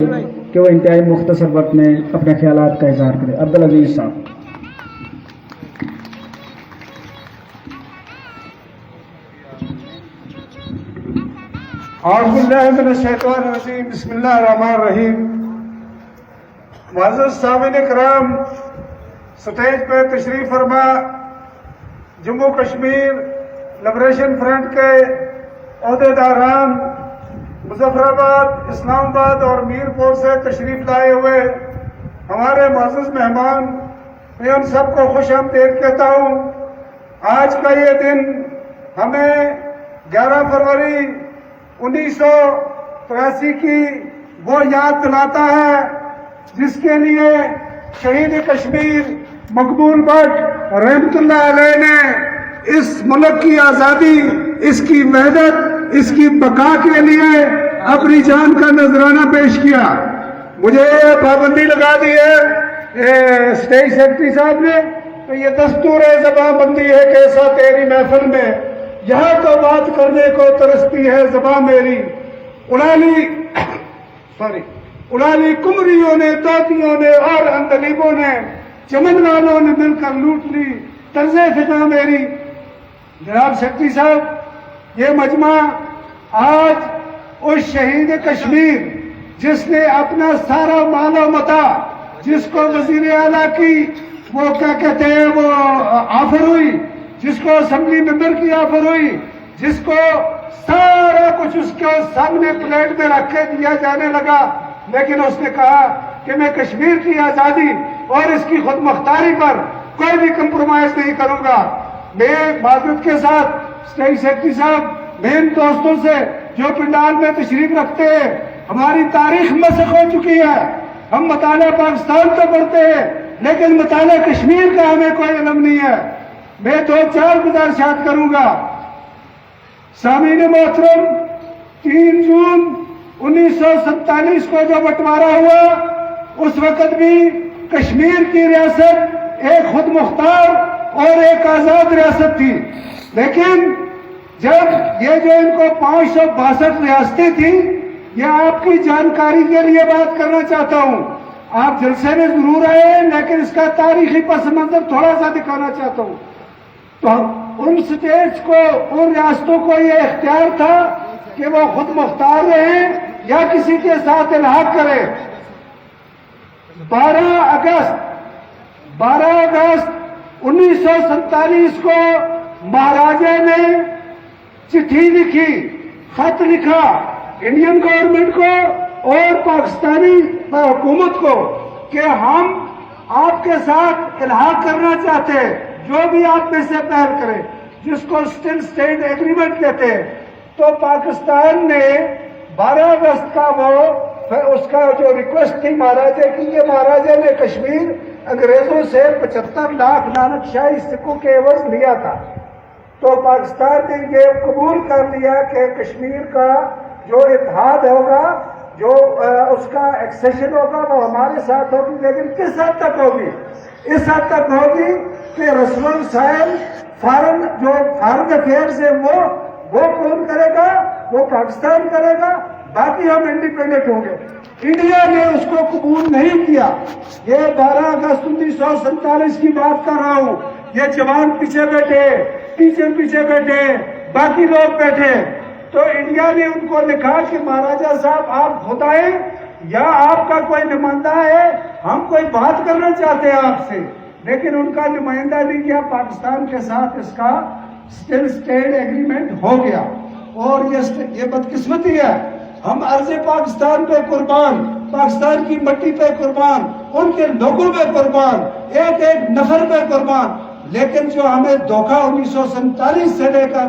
کہ وہ انتہائی مختصر وقت میں اپنے خیالات کا اظہار کرے۔ عبدالعزیز صاحب۔ اعوذ باللہ من الشیطان الرجیم، بسم اللہ الرحمن الرحیم۔ معزز سامعین کرام، سٹیج پہ تشریف فرما جموں کشمیر لبریشن فرنٹ کے عہدیداران، مظفر آباد، اسلام آباد اور میرپور سے تشریف لائے ہوئے ہمارے معزز مہمان، میں ان سب کو خوش آمدید کہتا ہوں۔ آج کا یہ دن ہمیں 11 فروری 1983 کی وہ یاد دلاتا ہے جس کے لیے شہید کشمیر مقبول بٹ رحمت اللہ علیہ نے اس ملک کی آزادی، اس کی وحدت، اس کی بقا کے لیے اپنی جان کا نذرانہ پیش کیا۔ مجھے پابندی لگا دی ہے اسٹیج سیکرٹری صاحب نے، تو یہ دستور زبان بندی ہے کہ ایسا تیری محفل میں یہاں تو بات کرنے کو ترستی ہے زبان میری، اڑالی کمریوں نے، طوطیوں نے اور اندلیبوں نے، چمن والوں نے مل کر لوٹ لی طرز فضا میری۔ جناب سیکرٹری صاحب، یہ مجمع آج اس شہید کشمیر جس نے اپنا سارا مال و متاع، جس کو وزیر اعلیٰ کی وہ کیا کہتے ہیں وہ آفر ہوئی، جس کو اسمبلی ممبر کی آفر ہوئی، جس کو سارا کچھ اس کے سامنے پلیٹ میں رکھ کے دیا جانے لگا، لیکن اس نے کہا کہ میں کشمیر کی آزادی اور اس کی خود مختاری پر کوئی بھی کمپرومائز نہیں کروں گا۔ میں معذرت کے ساتھ اسٹیج سیکرٹری صاحب، میں ان دوستوں سے جو پنڈال میں تشریف رکھتے ہیں، ہماری تاریخ مسخ ہو چکی ہے، ہم مطالعہ پاکستان تو پڑھتے ہیں لیکن مطالعہ کشمیر کا ہمیں کوئی علم نہیں ہے۔ میں 2-4 گزارشات کروں گا۔ سامعین محترم، 3 جون 1947 کو جو بٹوارا ہوا، اس وقت بھی کشمیر کی ریاست ایک خود مختار اور ایک آزاد ریاست تھی، لیکن جب یہ جو ان کو 562 ریاستیں تھیں، یہ آپ کی جانکاری کے لیے بات کرنا چاہتا ہوں، آپ جلسے میں ضرور آئے لیکن اس کا تاریخی پس منظر تھوڑا سا دکھانا چاہتا ہوں۔ تو ان سٹیٹس کو، ان ریاستوں کو یہ اختیار تھا کہ وہ خود مختار رہیں یا کسی کے ساتھ الحاق کریں۔ 12 اگست 1947 کو مہاراجا نے چٹھی لکھی، خط لکھا انڈین گورنمنٹ کو اور پاکستانی حکومت کو کہ ہم آپ کے ساتھ الحاق کرنا چاہتے ہیں، جو بھی آپ میں سے پہل کرے، جس کو اسٹل اسٹیٹ ایگریمنٹ کہتے ہیں۔ تو پاکستان نے 12 اگست کا اس کا جو ریکویسٹ تھی مہاراجا کی، یہ مہاراجا نے کشمیر انگریزوں سے 75 لاکھ نانک شاہی سکوں کے عوض لیا تھا، تو پاکستان نے یہ قبول کر لیا کہ کشمیر کا جو اتحاد ہوگا، جو اس کا ایکسیشن ہوگا، وہ ہمارے ساتھ ہوگی، لیکن کس حد تک ہوگی؟ اس حد تک ہوگی کہ رسم السائل فارن افیئرز ہے وہ کون کرے گا؟ وہ پاکستان کرے گا، باقی ہم انڈیپینڈنٹ ہوں گے۔ انڈیا نے اس کو قبول نہیں کیا۔ یہ 12 اگست 1947 کی بات کر رہا ہوں، یہ جوان پیچھے بیٹھے، ٹیچر پیچھے بیٹھے، باقی لوگ بیٹھے، تو انڈیا نے ان کو لکھا کہ مہاراجا صاحب آپ خود آئیں یا آپ کا کوئی نمائندہ ہے، ہم کوئی بات کرنا چاہتے ہیں آپ سے، لیکن ان کا نمائندہ نہیں کیا۔ پاکستان کے ساتھ اس کا اسٹل اسٹیٹ ایگریمنٹ ہو گیا، اور یہ بدقسمتی ہے، ہم عرض پاکستان پہ قربان، پاکستان کی مٹی پہ قربان، ان کے لوگوں پہ قربان، ایک ایک نفر پہ قربان، لیکن جو ہمیں دھوکہ 1947 سے لے کر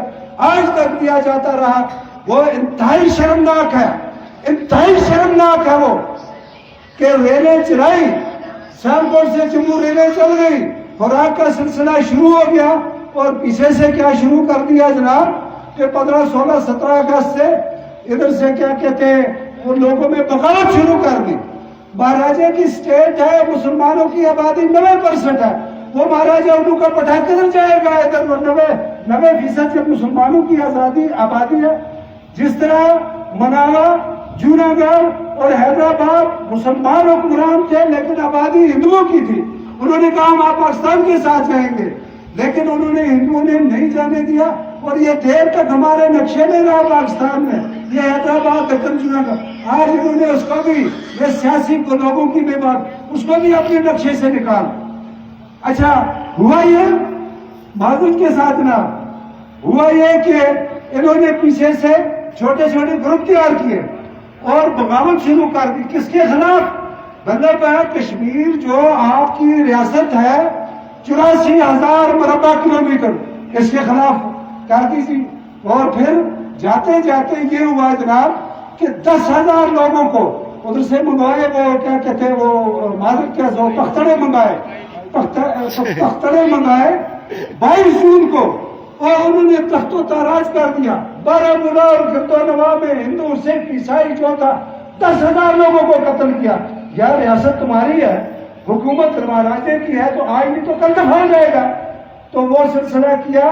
آج تک دیا جاتا رہا، وہ انتہائی شرمناک ہے، انتہائی شرمناک ہے۔ وہ کہ ریلیں چلائی، سیالکوٹ سے جموں ریلیں چل گئی، خوراک کا سلسلہ شروع ہو گیا، اور پیچھے سے کیا شروع کر دیا جناب کہ 15, 16, 17 اگست سے ادھر سے کیا کہتے ہیں وہ لوگوں میں بغاوت شروع کر دی۔ مہاراجا کی سٹیٹ ہے، مسلمانوں کی آبادی 90% ہے، وہ مہاراجا انہوں کا پٹھا کدھر جائے گا؟ ادھر 90% جب مسلمانوں کی آبادی ہے، جس طرح مناوا، جوناگڑھ اور حیدرآباد مسلمان حکمران تھے لیکن آبادی ہندوؤں کی تھی. انہوں نے کہا ہم آپ پاکستان کے ساتھ جائیں گے، لیکن انہوں نے ہندوؤں نے نہیں جانے دیا، اور یہ دیر تک ہمارے نقشے میں رہا پاکستان میں. یہ حیدرآباد دکن چنا کا آج انہوں نے اس کو بھی، یہ سیاسی لوگوں کی بھی بات، اس کو بھی اپنے نقشے سے نکال. اچھا ہوا یہ معذور کے ساتھ نہ ہوا یہ کہ انہوں نے پیچھے سے چھوٹے چھوٹے گروپ تیار کیے اور بغاوت شروع کر دی. کس کے خلاف؟ مطلب کشمیر جو آپ کی ریاست ہے 84,000 مربع کلومیٹر، اس کے خلاف کر دی تھی. اور پھر جاتے جاتے یہ ہوا جناب کہ 10,000 لوگوں کو ادھر سے منگوائے، وہ کیا کہتے ہیں وہ مالک کیا سو پختڑے منگائے، پختڑے منگائے 22 جون کو، اور انہوں نے تخت و تاراج کر دیا. بارہمولہ اور گردوانوا میں ہندو سکھ عیسائی جو تھا 10,000 لوگوں کو قتل کیا. یار ریاست تمہاری ہے، حکومت مہاراجے کی ہے، تو آج نہیں تو کل دفعہ ہو جائے گا. تو وہ سلسلہ کیا،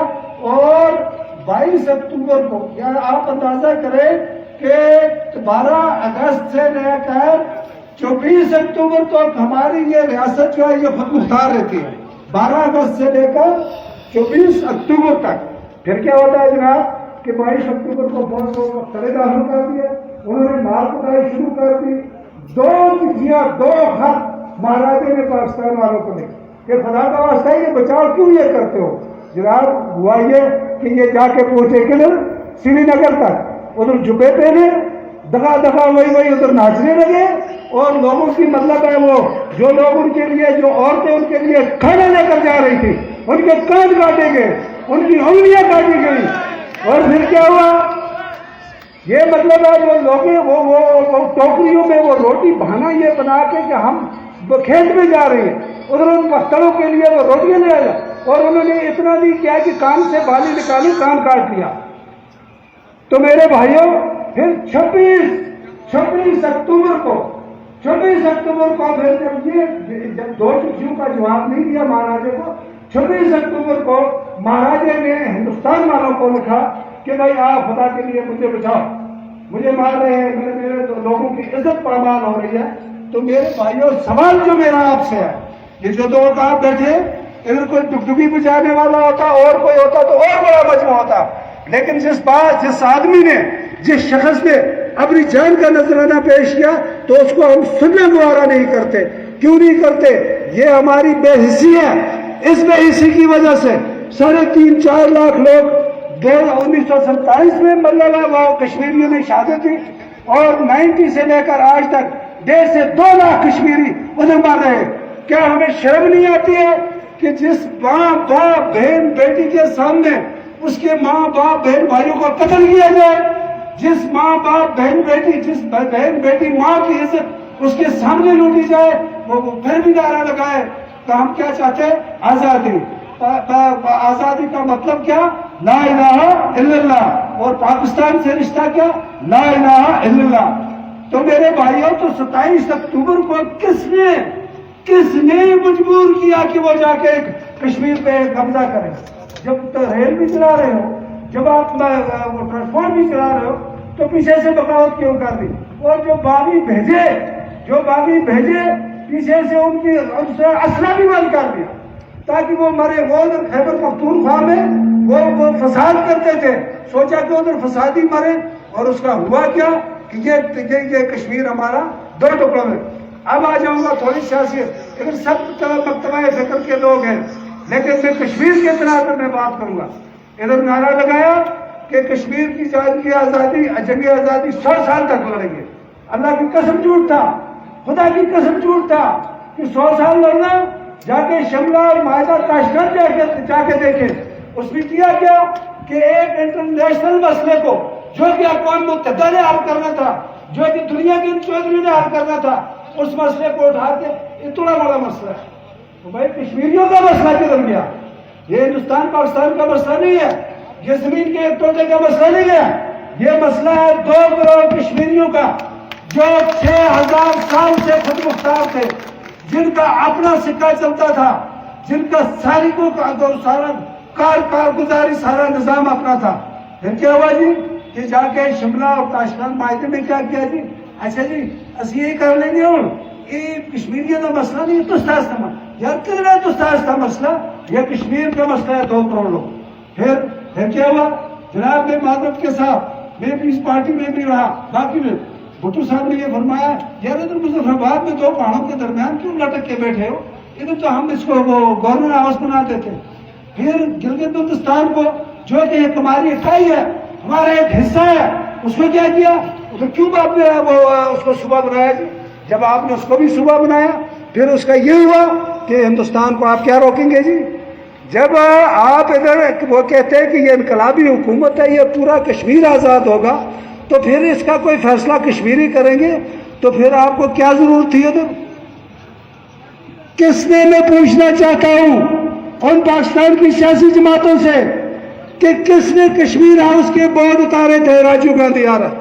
اور 22 اکتوبر کو، یا آپ اندازہ کریں کہ 12 اگست سے لے کر 24 اکتوبر تک ہماری یہ ریاست جو ہے یہ خود مختار رہتی ہے. 12 اگست سے لے کر 24 اکتوبر تک. پھر کیا ہوتا ہے جناب کہ 22 اکتوبر کو فوج کو سرے داخل کر دیے، انہوں نے مار کٹائی شروع کر دی. 2 چٹھیاں 2 خط مہاراجے نے پاکستان والوں کو لکھے کہ خدا کا واسطہ یہ بچاؤ کیوں یہ کرتے ہو. جناب ہوا یہ کہ یہ جا کے پہنچے کدھر؟ سری نگر تک. ادھر جبے پہنے دگا دگا وہی ادھر ناچنے لگے، اور لوگوں کی مطلب ہے وہ جو لوگ ان کے لیے، جو عورتیں ان کے لیے کھانا لے کر جا رہی تھی، ان کے کان کاٹے گئے، ان کی انگلیاں کاٹی گئی. اور پھر کیا ہوا؟ یہ مطلب ہے وہ لوگ وہ ٹوکریوں میں وہ روٹی بہانا یہ بنا کے کہ ہم کھیت میں جا رہے ہیں، ادھر ان پختڑوں کے لیے وہ روٹیاں لے آیا، اور انہوں نے اتنا بھی کیا کہ کان سے بالی نکالی، کان کاٹ لیا. تو میرے بھائیوں پھر 26 اکتوبر کو پھر جب 2 چٹھیوں کا جواب نہیں دیا مہاراجے کو، 26 اکتوبر کو مہاراجے نے ہندوستان والوں کو لکھا کہ بھائی آپ خدا کے لیے مجھے بچاؤ، مجھے مار رہے ہیں، میرے لوگوں کی عزت پامال ہو رہی ہے. تو میرے بھائیوں سوال جو میرا آپ سے ہے، یہ جو 2 آپ بیٹھے ادھر کوئی ڈگڈگی بجانے والا ہوتا اور کوئی ہوتا تو اور بڑا مجمع ہوتا، لیکن جس آدمی نے، جس شخص نے اپنی جان کا نذرانہ پیش کیا تو اس کو ہم سننا گوارا نہیں کرتے. کیوں نہیں کرتے؟ یہ ہماری بے حسی ہے. اس بے حسی کی وجہ سے 3.5-4 لاکھ لوگ 1947 میں مطلب وہ کشمیریوں نے شہادت دی، اور 90 سے لے کر آج تک 1.5 سے 2 لاکھ کشمیری ادھر مر رہے. کیا ہمیں شرم نہیں آتی ہے کہ جس ماں باپ بہن بیٹی کے سامنے اس کے ماں باپ بہن بھائیوں کو قتل کیا جائے، جس ماں باپ بہن بیٹی، جس بہن بیٹی ماں کی عزت اس کے سامنے لوٹی جائے، وہ پھر بھی نعرہ لگائے. تو ہم کیا چاہتے ہیں؟ آزادی. آزادی کا مطلب کیا؟ لا الہ الا اللہ. اور پاکستان سے رشتہ کیا؟ لا الہ الا اللہ. تو میرے بھائیوں تو 27 اکتوبر کو کس نے مجبور کیا کہ وہ جا کے کشمیر پہ قبضہ کریں؟ جب تو ریل بھی چلا رہے ہو، جب آپ ٹرانسپورٹ بھی چلا رہے ہو، تو پیچھے سے بغاوت کیوں کر دی؟ اور جو باغی بھیجے پیچھے سے ان سے اسلحہ بھی بند کر دیا تاکہ وہ مرے. وہ ادھر خیبر پختونخوا میں وہ فساد کرتے تھے، سوچا کہ ادھر فسادی مرے، اور اس کا ہوا کیا کہ یہ کشمیر ہمارا 2 ٹکڑوں میں. اب آ جاؤں گا تھوڑی سیاست، ادھر سب مکتبہ فکر کے لوگ ہیں، لیکن میں کشمیر کے تناظر میں بات کروں گا. ادھر نعرہ لگایا کہ کشمیر کی جنگی آزادی 100 سال تک لڑیں گے. اللہ کی قسم جھوٹ تھا، خدا کی قسم جھوٹ تھا کہ 100 سال لڑنا. جا کے شملہ اور معاہدہ تاشکند جا کے دیکھیں. اس میں کیا کہ ایک انٹرنیشنل مسئلے کو جو کہ اقوام متحدہ نے حل کرنا تھا، جو کہ دنیا کے چودھری نے حل کرنا تھا، اس مسئلے کو اٹھا کے اتنا بڑا مسئلہ ہے. تو بھائی کشمیریوں کا مسئلہ کدھر گیا؟ یہ ہندوستان پاکستان کا مسئلہ نہیں ہے، یہ زمین کے ایک ٹوٹے کا مسئلہ نہیں ہے. یہ مسئلہ ہے 2 کروڑ کشمیریوں کا جو 6000 سال سے خود مختار تھے، جن کا اپنا سکہ چلتا تھا، جن کا سارا کارگزاری سارا نظام اپنا تھا. پھر کیا ہوا جی کہ جا کے شملہ اور تاشکند معاہدے میں کیا کیا جی؟ اچھا جی اسی یہ کر لیں گے ہوں یہ کشمیریوں کا مسئلہ نہیں تو یار کتنا تو مسئلہ یہ کشمیر کا مسئلہ ہے 2 کروڑ لوگ. پھر کیا ہوا جناب میں معذرت کے ساتھ میں بھی اس پارٹی میں بھی رہا باقی میں بھٹو صاحب نے یہ فرمایا یار ادھر مظفر آباد میں 2 پہاڑوں کے درمیان کیوں لٹک کے بیٹھے ہو ادھر تو ہم اس کو وہ گورنمنٹ ہاؤس بنا دیتے. پھر گلگت بلتستان کو جو کہ ایک ہماری اکائی ہے ہمارا ایک حصہ ہے اس کو کیا کیا تو کیوں آپ نے اس کو صوبہ بنایا جی. جب آپ نے اس کو بھی صوبہ بنایا پھر اس کا یہ ہوا کہ ہندوستان کو آپ کیا روکیں گے جی. جب آپ ادھر وہ کہتے ہیں کہ یہ انقلابی حکومت ہے یہ پورا کشمیر آزاد ہوگا تو پھر اس کا کوئی فیصلہ کشمیری کریں گے تو پھر آپ کو کیا ضرورت تھی ادھر. کس نے میں پوچھنا چاہتا ہوں ان پاکستان کی سیاسی جماعتوں سے کہ کس نے کشمیر ہاؤس کے بورڈ اتارے تھے؟ راجیو گاندھی آ رہا.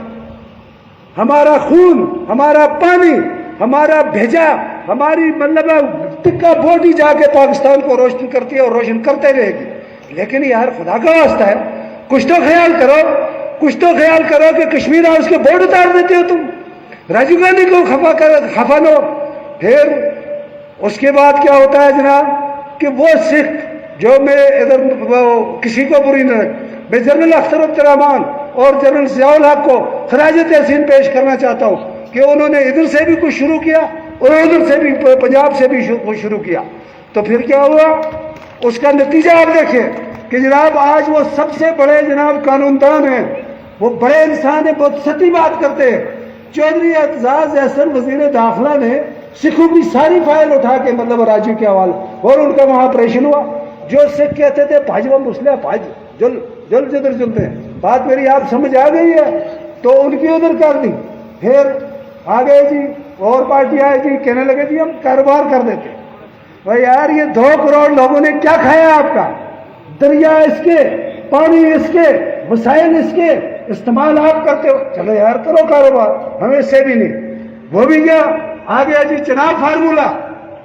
ہمارا خون ہمارا پانی ہمارا بھیجا ہماری مطلب ٹکا بوٹی جا کے پاکستان کو روشن کرتی ہے اور روشن کرتے رہے گی. لیکن یار خدا کا واسطہ ہے کچھ تو خیال کرو کہ کشمیر ہاؤس کے بورڈ اتار دیتے ہو تم. راجیو گاندھی کو خفا لو. پھر اس کے بعد کیا ہوتا ہے جناب کہ وہ سکھ جو میں ادھر کسی کو بری نہ میں جنرل اختر الرحمان اور جنرل ضیاء الحق کو خراج تحسین پیش کرنا چاہتا ہوں کہ انہوں نے ادھر سے بھی کچھ شروع کیا اور ادھر سے بھی پنجاب سے بھی کچھ شروع کیا. تو پھر کیا ہوا اس کا نتیجہ آپ دیکھیں کہ جناب آج وہ سب سے بڑے جناب قانون دان ہیں وہ بڑے انسان ہیں بہت سچی بات کرتے ہیں. چودھری اعتزاز احسن وزیر داخلہ نے سکھوں کی ساری فائل اٹھا کے مطلب راجیو کے حوالے اور ان کا وہاں آپریشن ہوا. جو سکھ کہتے تھے بھاجپا مسلح بھاج جل جدھر جلتے ہیں بات میری آپ سمجھ آ گئی ہے تو ان کی ادھر کر دی. پھر آ گئے جی اور پارٹی آئے جی کہنے لگے جی ہم کاروبار کر دیتے. بھائی یار یہ 2 کروڑ لوگوں نے کیا کھایا آپ کا؟ دریا اس کے پانی اس کے وسائل اس کے استعمال آپ کرتے ہو. چلو یار کرو کاروبار ہمیں سے بھی نہیں. وہ بھی کیا آ گیا جی چناب فارمولہ.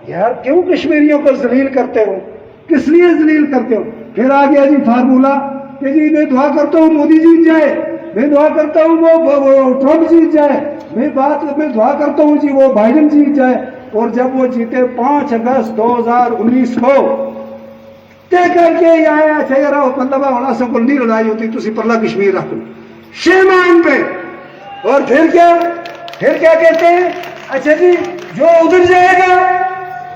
یار کیوں کشمیریوں کو ذلیل کرتے ہو کس لیے ذلیل کرتے ہو؟ پھر آ گیا جی فارمولہ کہ جی میں دعا کرتا ہوں مودی جیت جائے میں دعا کرتا ہوں وہ ٹرمپ جیت جائے میں دعا کرتا ہوں جی وہ بائیڈن جیت جائے. اور جب وہ جیتے 5 اگست 2019 کو طے کر کے یہ آیا چاہیے مطلب ہونا سب کو نہیں لڑائی ہوتی تھی پرلا کشمیر رکھ شیم ان پہ. اور پھر کیا کہتے ہیں اچھا جی جو ادھر جائے گا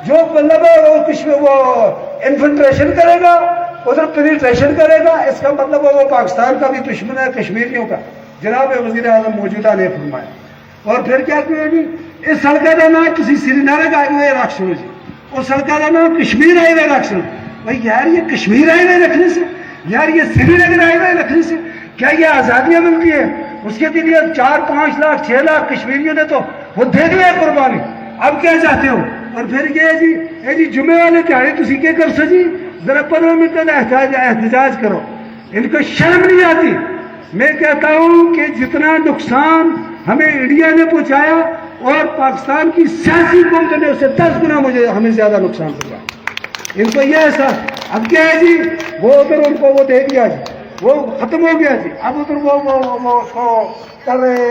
جو مطلب وہ انفلٹریشن کرے گا ادھر پینیٹریشن کرے گا اس کا مطلب وہ پاکستان کا بھی دشمن ہے کشمیریوں کا. جناب وزیر اعظم موجودہ نے فرمایا. اور پھر کیا کیا جی اس سڑک کا نام کسی سری نگر کا ہائی وے رکھ جی اس سڑک کا نام کشمیر ہائی وے رکھ. بھائی یار یہ کشمیر ہائی وے رکھنے سے یار یہ سری نگر ہائی وے رکھنے سے کیا یہ آزادیاں ملتی ہیں؟ اس کے لیے 4-5 لاکھ 6 لاکھ کشمیریوں نے تو وہ دے دیا قربانی. اب کیا چاہتے ہو؟ اور پھر یہ جی جمعے والے دیہڑے تھی کیا کر سو جی ذرا 15 منٹ کا احتجاج کرو. ان کو شرم نہیں آتی. میں کہتا ہوں کہ جتنا نقصان ہمیں انڈیا نے پہنچایا اور پاکستان کی سیاسی قوت نے اسے 10 گنا ہمیں زیادہ نقصان پہنچایا. ان کو یہ احساس اب کیا ہے جی وہ ادھر ان کو وہ دے دیا جی وہ ختم ہو گیا جی. اب ادھر وہ اس کو کر رہے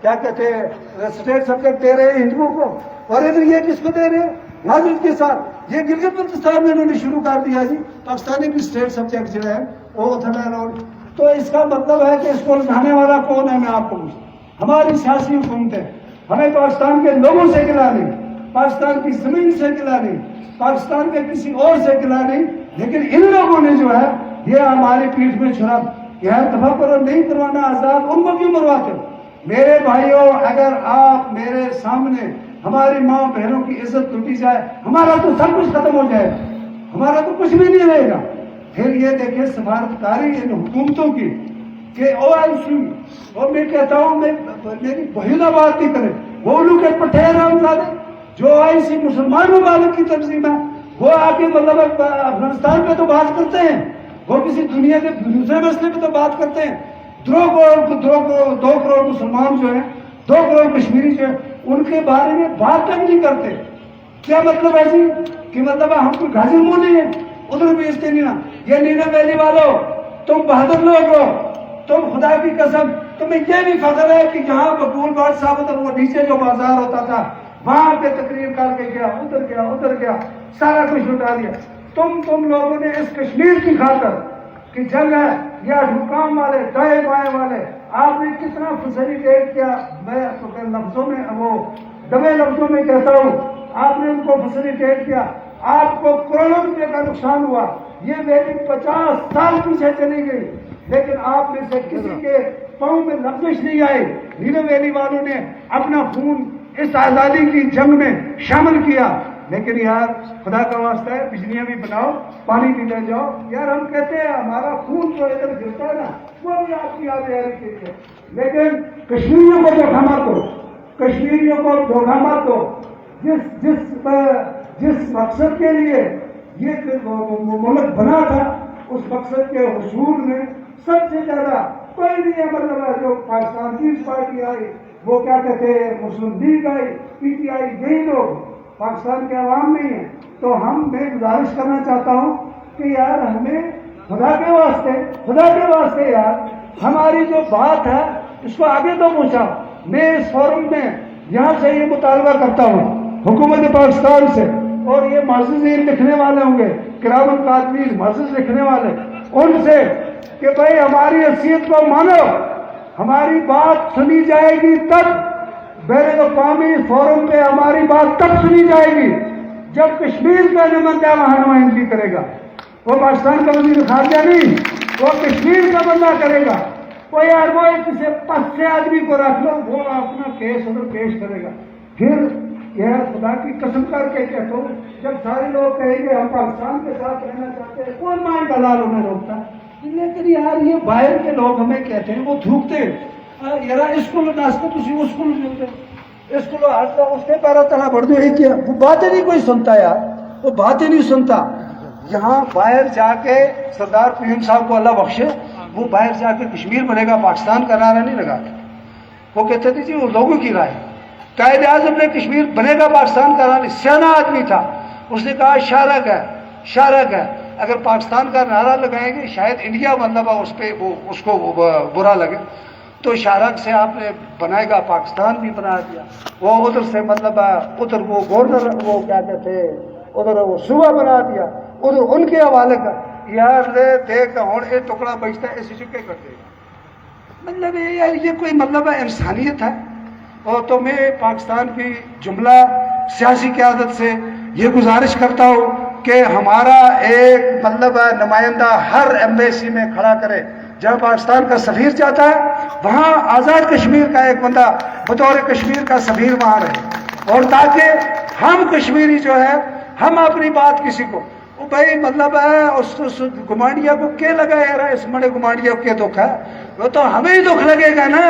کیا کہتے ہیں اسٹیٹ سبجیکٹ دے رہے ہیں ہندوؤں کو اور ادھر یہ کس کو دے رہے ہیں معذرت کے ساتھ یہ گلگت بلتستان میں انہوں نے شروع کر دیا جی پاکستانی بھی اسٹیٹ سبجیکٹ جو ہے وہ تو اس کا مطلب ہے کہ اس کو لگانے والا کون ہے؟ میں آپ کو پوچھتا ہماری سیاسی حکومت ہے. ہمیں پاکستان کے لوگوں سے گلا نہیں پاکستان کی زمین سے گلا نہیں پاکستان کے کسی اور سے گلا نہیں لیکن ان لوگوں نے جو ہے یہ ہماری پیٹھ میں چھڑا یہ تفکر نہیں کروانا آزاد ان کو کیوں مرواتے ہو؟ میرے بھائیوں اگر آپ میرے سامنے ہماری ماں بہنوں کی عزت لوٹی جائے ہمارا تو سب کچھ ختم ہو جائے ہمارا تو کچھ بھی نہیں رہے گا. پھر یہ دیکھیں سفارتکاری ان حکومتوں کی کہ OIC اور میں کہتا ہوں میری بہیدہ بات نہیں کرے وہ لوگ کے پٹھے رام زادے جو OIC مسلمان ممالک کی تنظیم ہے وہ آ کے مطلب افغانستان پہ تو بات کرتے ہیں وہ کسی دنیا کے دوسرے مسئلے پہ تو بات کرتے ہیں. 2 کروڑ مسلمان جو ہیں 2 کروڑ کشمیری جو ہیں ان کے بارے میں بات تک نہیں کرتے. کیا مطلب ہے جی کہ مطلب ہم کو غازی منہ نہیں ہے ادھر بیچتے نہیں نا. یہ نینا ویلی والو تم بہادر لوگ ہو تم خدا کی قسم تمہیں یہ بھی فخر ہے کہ جہاں مقبول بٹ صاحب تک وہ نیچے جو بازار ہوتا تھا وہاں پہ تقریر کر کے گیا، ادھر گیا، سارا کچھ اٹھا لیا. تم لوگوں نے اس کشمیر کی خاطر کہ جنگ ہے یا حکام والے دائیں بائیں والے، آپ نے کتنا فیسیلیٹیٹ کیا. میں لفظوں میں وہ دبے لفظوں میں کہتا ہوں، آپ نے ان کو فیسیلیٹیٹ کیا. آپ کو کروڑوں روپے کا نقصان ہوا. یہ ویلی 50 سال پیچھے چلی گئی، لیکن آپ میں سے کسی کے پاؤں میں لغزش نہیں آئی. نیلو ویلی والوں نے اپنا خون اس آزادی کی جنگ میں شامل کیا. لیکن یار خدا کا واسطہ ہے، بجلیاں بھی بناؤ، پانی بھی لے جاؤ. یار ہم کہتے ہیں ہمارا خون جو ادھر گرتا ہے نا وہ بھی آپ کی آزادی کے لیے. لیکن کشمیریوں کو دھوکہ مت دو، کشمیریوں کو دھوکہ مت دو. جس مقصد کے لیے یہ ملک بنا تھا اس مقصد کے حصول میں سب سے زیادہ کوئی نہیں ہے. مطلب جو پاکستان پیپلز پارٹی آئی، وہ کیا کہتے ہیں مسلم league I, P T I, یہی لوگ پاکستان کے عوام نہیں ہیں. تو میں گزارش کرنا چاہتا ہوں کہ یار ہمیں خدا کے واسطے یار ہماری جو بات ہے اس کو آگے تو پہنچاؤ. میں اس فورم میں یہاں سے یہ مطالبہ کرتا ہوں حکومت پاکستان سے، اور یہ معززین لکھنے والے ہوں گے، کرام الکاتبین معزز لکھنے والے، ان سے کہ بھائی ہماری حیثیت کو مانو. ہماری بات سنی جائے گی تب، بین الاقوامی فورم پہ ہماری بات تب سنی جائے گی جب کشمیر کا نمائندہ وہاں نمائندگی کرے گا. وہ پاکستان کا وزیر خارجہ نہیں، وہ کشمیر کا بندہ کرے گا. وہ یار وہ کسی پس سے آدمی کو رکھ لو، وہ اپنا کیس ادھر پیش کرے گا. پھر یہ خدا کی قسم کر کے کہتا ہوں، جب سارے لوگ کہیں گے ہم پاکستان کے ساتھ رہنا چاہتے ہیں، کون مائیں دلال انہیں روکتا ہے. لیکن یار یہ باہر کے لوگ ہمیں کہتے ہیں، وہ تھوکتے یار اس کو ناستے تھی، اس کو اس کو اس کے پیرا تلا بڑھ دو. کیا وہ باتیں نہیں کوئی سنتا یار، وہ باتیں نہیں سنتا. یہاں باہر جا کے سردار پیم صاحب کو اللہ بخشے، وہ باہر جا کے کشمیر بنے گا پاکستان کا نعرہ نہیں لگاتے. وہ کہتے تھے جی وہ لوگوں کی رائے. قائد اعظم نے کشمیر بنے گا پاکستان کا نعرہ، سیاح آدمی تھا، اس نے کہا شارک ہے. اگر پاکستان کا نعرہ لگائیں گے شاید انڈیا مطلب اس پہ اس کو برا لگے، تو شارک سے آپ نے بنائے گا پاکستان بھی بنا دیا. وہ ادھر سے مطلب ادھر وہ گورنر وہ کیا کہتے ہیں ادھر وہ صوبہ بنا دیا، ادھر ان کے حوالے کا. یار دیکھ ہوں یہ ٹکڑا بچتا ہے، اسی چکے کر دے گا. مطلب یار یہ کوئی مطلب انسانیت ہے. اور تو میں پاکستان کی جملہ سیاسی قیادت سے یہ گزارش کرتا ہوں کہ ہمارا ایک مطلب نمائندہ ہر ایمبیسی میں کھڑا کرے. جہاں پاکستان کا سفیر جاتا ہے وہاں آزاد کشمیر کا ایک بندہ بطور کشمیر کا سفیر وہاں رہے، اور تاکہ ہم کشمیری جو ہے ہم اپنی بات کسی کو بھائی مطلب ہے اس گمانڈیا کو کیا لگا یار، اس بڑے گمانڈیا کو کیا دکھ ہے، وہ تو ہمیں ہی دکھ لگے گا نا.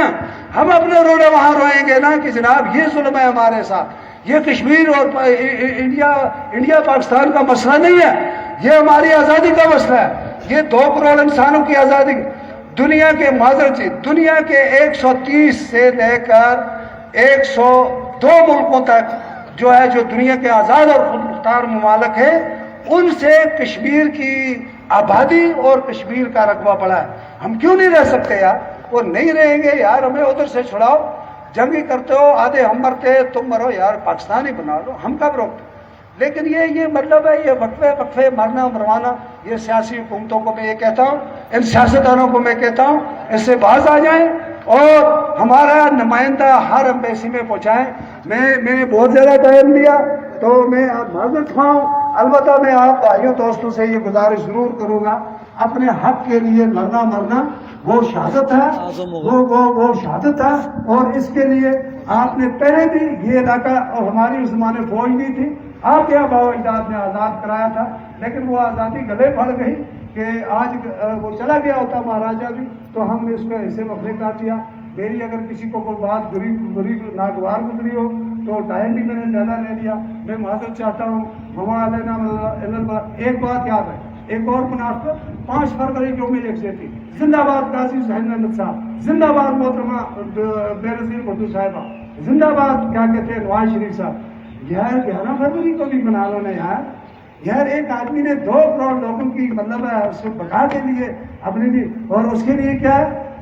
ہم اپنے روڑے وہاں روئیں گے نا کہ جناب یہ ظلم ہے ہمارے ساتھ. یہ کشمیر اور انڈیا پاکستان کا مسئلہ نہیں ہے، یہ ہماری آزادی کا مسئلہ ہے. یہ 2 کروڑ انسانوں کی آزادی، دنیا کے معذرت سے دنیا کے 130 سے لے کر 102 ملکوں تک جو ہے جو دنیا کے آزاد اور خود مختار ممالک ہیں، ان سے کشمیر کی آبادی اور کشمیر کا رقبہ بڑا ہے. ہم کیوں نہیں رہ سکتے یار؟ وہ نہیں رہیں گے یار، ہمیں ادھر سے چھڑاؤ. جنگی کرتے ہو آدھے ہم مرتے تم مرو یار، پاکستان ہی بنا لو، ہم کب روکتے؟ لیکن یہ مطلب ہے یہ وقفے مرنا مروانا. یہ سیاسی حکومتوں کو میں یہ کہتا ہوں، ان سیاستدانوں کو میں کہتا ہوں اس سے باز آ جائیں اور ہمارا نمائندہ ہر ایمبیسی میں پہنچائیں. میں نے بہت زیادہ ٹائم لیا تو میں آپ معذرت خواہ. البتہ میں آپ بھائیوں دوستوں سے یہ گزارش ضرور کروں گا، اپنے حق کے لیے لڑنا مرنا وہ شہادت ہے، وہ شہادت ہے. اور اس کے لیے آپ نے پہلے بھی یہ علاقہ، اور ہماری اس زمانے فوج نہیں تھی، آپ کے آباء و اجداد نے آزاد کرایا تھا، لیکن وہ آزادی گلے پڑ گئی کہ آج وہ چلا گیا ہوتا مہاراجا بھی تو ہم نے اس کا حصے وقفے کا دیا. میری اگر کسی کو کوئی بات بری ناگوار گزری ہو تو ٹائم بھی میں نے زیادہ لے لیا، میں معذرت چاہتا ہوں. ایک بات یاد ہے، ایک اور مناسب 5 فروری جو میں یکجہتی، زندہ باد قاضی سہیل احمد صاحب، زندہ باد محترمہ بینظیر بھٹو صاحبہ، زندہ باد کیا کہتے ہیں نواز شریف صاحب. یار 11 فروری کو بھی بنا لو نا یار. ایک آدمی نے 2 کروڑ لوگوں کی مطلب ہے اس کو بقا کے لیے اپنے لیے، اور اس کے لیے کیا ہے